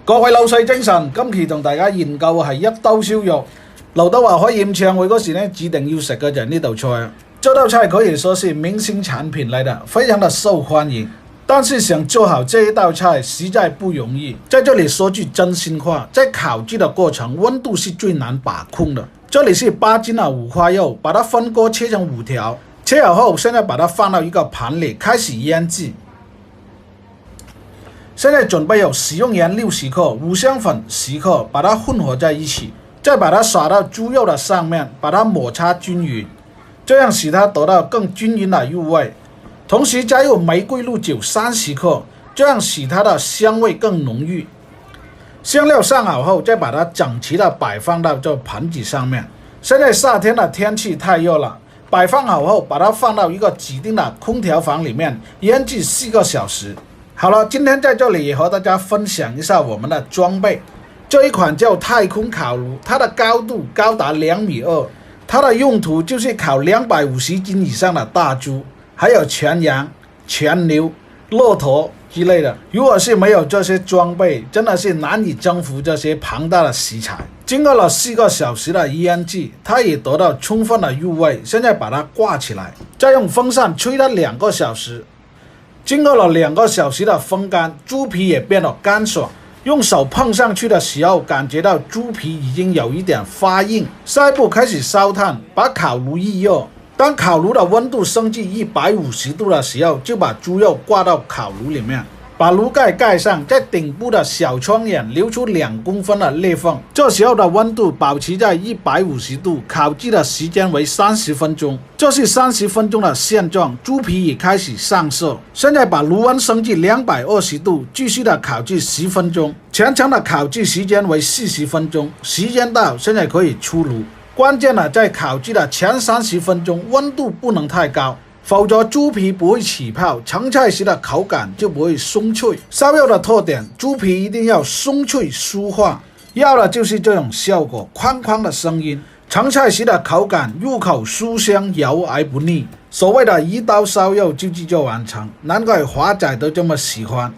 各位老細精神，今期同大家研究嘅係一兜燒肉。劉德華開演唱會嗰時呢，指定要食嘅就係呢道菜啊。這道菜可以說是明星產品嚟的，非常的受歡迎。但是想做好這一道菜實在不容易。在這裡說句真心話，在烤製的過程，溫度是最難把控的。這裡是8斤的五花肉，把它分割切成5條，切好後，現在把它放到一個盤裡，開始醃製。現在準備有食用鹽60克、五香粉10克，把它混合在一起，再把它撒到豬肉的上面，把它摩擦均勻，這樣使它得到更均勻的入味。同時加入玫瑰露酒30克，這樣使它的香味更濃郁。香料上好後，再把它整齊的擺放到這盤子上面。現在夏天的天氣太熱了，擺放好後，把它放到一個指定的空調房裡面醃製4個小時。好了，今天在這裡也和大家分享一下我們的裝備。這一款叫太空烤爐，它的高度高達2.2米，它的用途就是烤250斤以上的大豬，還有全羊、全牛、駱駝之類的。如果是沒有這些裝備，真的是難以征服這些龐大的食材。經過了4個小時的醃製，它也得到充分的入味。現在把它掛起來，再用風扇吹它2個小時。經過了2個小時的風乾，豬皮也變得乾爽。用手碰上去的時候，感覺到豬皮已經有一點發硬。下一步開始燒炭，把烤爐預熱。當烤爐的溫度升至150度的時候，就把豬肉掛到烤爐裡面，把爐蓋蓋上，在頂部的小窗眼留出2公分的裂縫。這時候的溫度保持在150度，烤製的時間為30分鐘。這是30分鐘的現狀，豬皮也開始上色。現在把爐溫升至220度，繼續的烤製10分鐘。全程的烤製時間為40分鐘。時間到，現在可以出爐。關鍵呢，在烤製的前30分鐘，溫度不能太高，否則豬皮不會起泡，成菜時的口感就不會鬆脆。燒肉的特點，豬皮一定要鬆脆酥化，要的就是這種效果，哐哐的聲音。成菜時的口感入口酥香，油而不膩。所謂的一刀燒肉就完成，難怪華仔都這麼喜歡。